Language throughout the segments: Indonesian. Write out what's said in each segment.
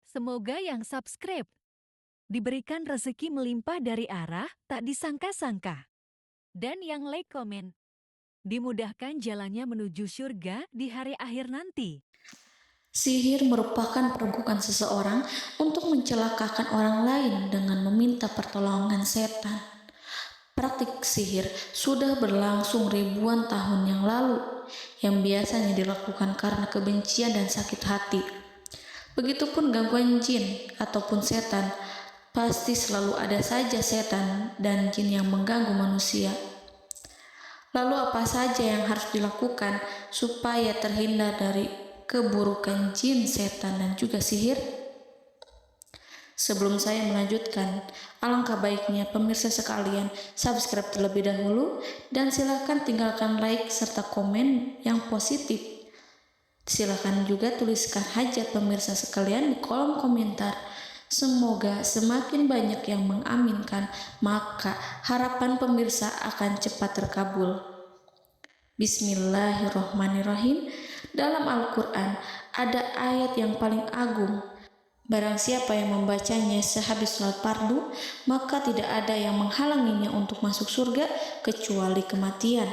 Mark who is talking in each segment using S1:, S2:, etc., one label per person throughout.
S1: Semoga yang subscribe diberikan rezeki melimpah dari arah tak disangka-sangka. Dan yang like komen, dimudahkan jalannya menuju surga di hari akhir nanti.
S2: Sihir merupakan perbuatan seseorang untuk mencelakakan orang lain dengan meminta pertolongan setan. Praktik sihir sudah berlangsung ribuan tahun yang lalu, yang biasanya dilakukan karena kebencian dan sakit hati. Begitupun gangguan jin ataupun setan, pasti selalu ada saja setan dan jin yang mengganggu manusia. Lalu apa saja yang harus dilakukan supaya terhindar dari keburukan jin, setan, dan juga sihir? Sebelum saya melanjutkan, alangkah baiknya pemirsa sekalian subscribe terlebih dahulu dan silakan tinggalkan like serta komen yang positif. Silakan juga tuliskan hajat pemirsa sekalian di kolom komentar. Semoga semakin banyak yang mengaminkan, maka harapan pemirsa akan cepat terkabul. Bismillahirrohmanirrohim. Dalam Al-Quran ada ayat yang paling agung. Barang siapa yang membacanya sehabis sholat fardu, maka tidak ada yang menghalanginya untuk masuk surga kecuali kematian.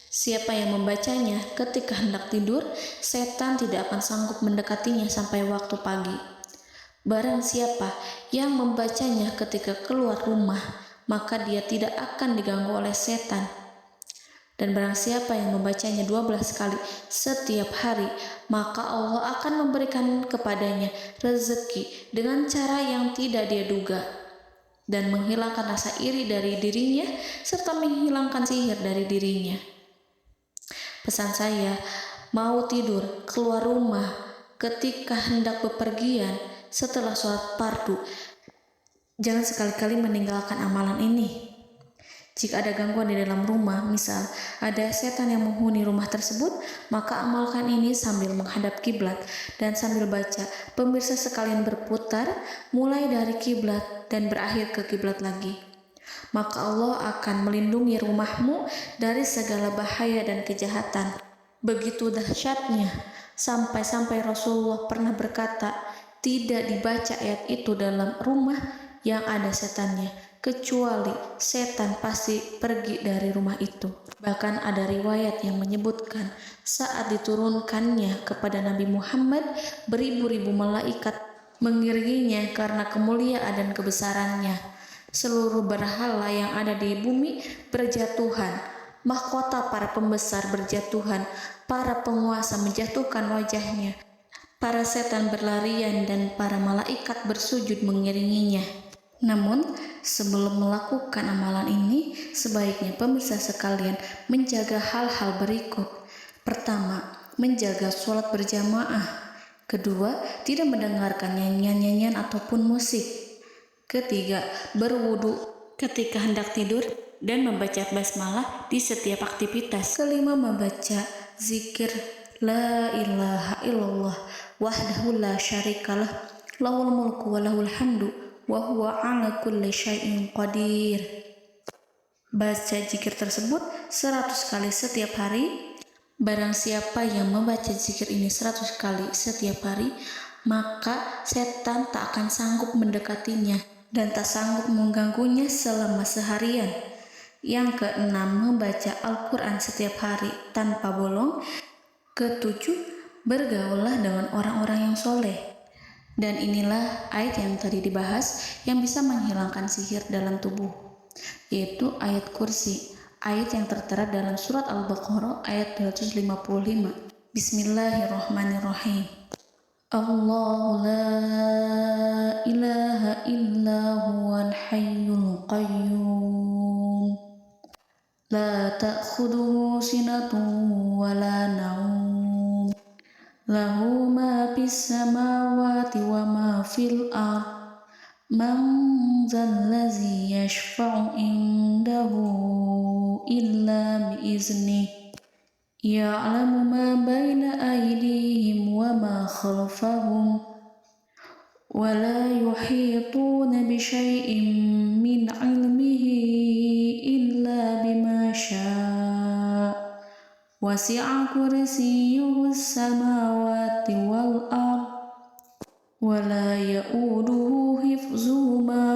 S2: Siapa yang membacanya ketika hendak tidur, setan tidak akan sanggup mendekatinya sampai waktu pagi. Barang siapa yang membacanya ketika keluar rumah, maka dia tidak akan diganggu oleh setan. Dan barang siapa yang membacanya 12 kali setiap hari, maka Allah akan memberikan kepadanya rezeki dengan cara yang tidak dia duga, dan menghilangkan rasa iri dari dirinya, serta menghilangkan sihir dari dirinya. Pesan saya, mau tidur, keluar rumah, ketika hendak bepergian, setelah sholat fardu, jangan sekali-kali meninggalkan amalan ini. Jika ada gangguan di dalam rumah, misal ada setan yang menghuni rumah tersebut, maka amalkan ini sambil menghadap kiblat dan sambil baca. Pemirsa sekalian berputar mulai dari kiblat dan berakhir ke kiblat lagi. Maka Allah akan melindungi rumahmu dari segala bahaya dan kejahatan. Begitu dahsyatnya, sampai-sampai Rasulullah pernah berkata, tidak dibaca ayat itu dalam rumah yang ada setannya, kecuali setan pasti pergi dari rumah itu. Bahkan ada riwayat yang menyebutkan saat diturunkannya kepada Nabi Muhammad, beribu-ribu malaikat mengiringinya karena kemuliaan dan kebesarannya. Seluruh berhala yang ada di bumi berjatuhan, mahkota para pembesar berjatuhan, para penguasa menjatuhkan wajahnya, para setan berlarian, dan para malaikat bersujud mengiringinya. Namun, sebelum melakukan amalan ini, sebaiknya pemirsa sekalian menjaga hal-hal berikut. Pertama, menjaga sholat berjamaah. Kedua, tidak mendengarkan nyanyian-nyanyian ataupun musik. Ketiga, berwudu ketika hendak tidur dan membaca basmalah di setiap aktivitas. Kelima, membaca zikir la ilaha illallah wahdahu la syarikalah lahul mulku wa lahul hamdu wa huwa ala kulli syai'in qadir. Baca zikir tersebut 100 kali setiap hari. Barang siapa yang membaca zikir ini 100 kali setiap hari, maka setan tak akan sanggup mendekatinya dan tak sanggup mengganggunya selama seharian. Yang keenam, membaca Al-Quran setiap hari tanpa bolong. Ketujuh, bergaullah dengan orang-orang yang soleh. Dan inilah ayat yang tadi dibahas yang bisa menghilangkan sihir dalam tubuh, yaitu ayat kursi, ayat yang tertera dalam surat Al-Baqarah ayat 255. Bismillahirrahmanirrahim. Allahu la ilaha illa huwal hayyul qayyum la ta'khuduhu sinatun wa la naum lahu ma fis samawati wa ma fil ard man zallazi yashfa'u indahu illa biiznih ya'lamu ma baina aydihim wa ma khalfahum wa la yuhituna bi syai'in min 'ilmihi illa bima syaa' wasi'a kursiyyuhu as-samawati wal ard wa ولا يؤوده حفظهما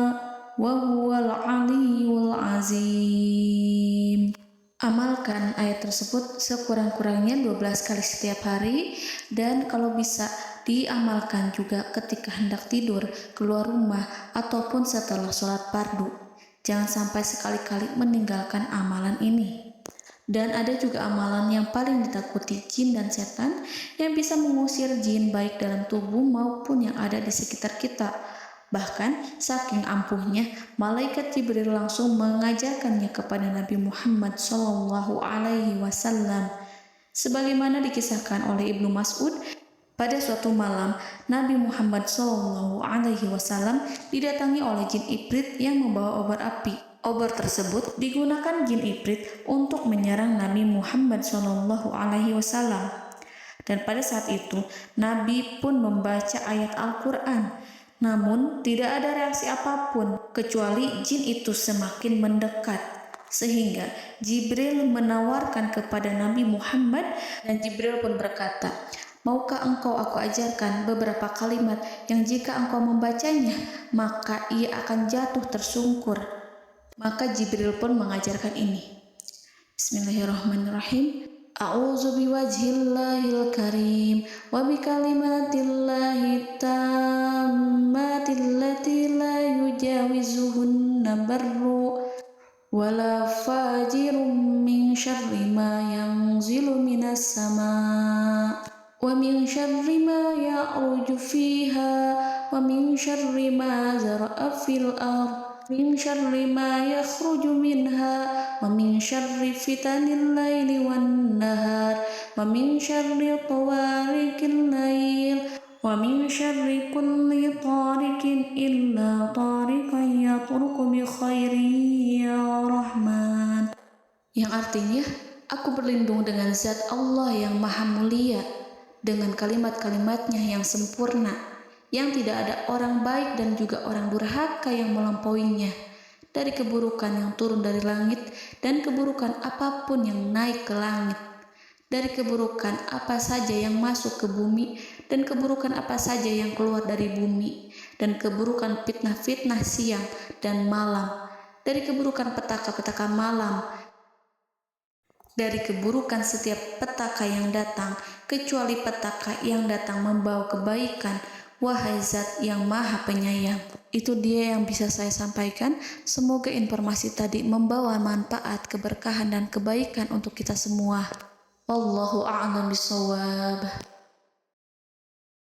S2: وهو العلي العظيم. Amalkan ayat tersebut sekurang-kurangnya 12 kali setiap hari, dan kalau bisa diamalkan juga ketika hendak tidur, keluar rumah, ataupun setelah sholat fardu. Jangan sampai sekali-kali meninggalkan amalan ini. Dan ada juga amalan yang paling ditakuti jin dan setan yang bisa mengusir jin baik dalam tubuh maupun yang ada di sekitar kita. Bahkan saking ampuhnya, malaikat Jibril langsung mengajarkannya kepada Nabi Muhammad SAW. Sebagaimana dikisahkan oleh Ibnu Mas'ud, pada suatu malam Nabi Muhammad SAW didatangi oleh jin Ifrit yang membawa obor api. Obor tersebut digunakan jin Ifrit untuk menyerang Nabi Muhammad SAW. Dan pada saat itu Nabi pun membaca ayat Al-Quran. Namun tidak ada reaksi apapun kecuali jin itu semakin mendekat, sehingga Jibril menawarkan kepada Nabi Muhammad, dan Jibril pun berkata, "Maukah engkau aku ajarkan beberapa kalimat yang jika engkau membacanya maka ia akan jatuh tersungkur?" Maka Jibril pun mengajarkan ini. Bismillahirrahmanirrahim. A'udzu biwajhillahil karim wa bikalimatillahi tammati allati la yujawizuhunna barru wala fajirun min syarri ma yanzilu minas sama' wa min syarri ma ya'ruju fiha wa min syarri ma zara'a fil ardh min syarri ma yakhruju minha wa min syarri fitanil laili wan nahar wa min syarri tawarikil lail wa min syarri kulli tarikin illa tarikan yatruku bi khairin ya Rahman. Yang artinya, aku berlindung dengan zat Allah yang maha mulia, dengan kalimat-kalimatnya yang sempurna, yang tidak ada orang baik dan juga orang durhaka yang melampauinya, dari keburukan yang turun dari langit dan keburukan apapun yang naik ke langit, dari keburukan apa saja yang masuk ke bumi dan keburukan apa saja yang keluar dari bumi, dan keburukan fitnah-fitnah siang dan malam, dari keburukan petaka-petaka malam, dari keburukan setiap petaka yang datang, kecuali petaka yang datang membawa kebaikan. Wahai Zat yang Maha Penyayang. Itu dia yang bisa saya sampaikan. Semoga informasi tadi membawa manfaat, keberkahan, dan kebaikan untuk kita semua. Wallahu a'lam bishawab.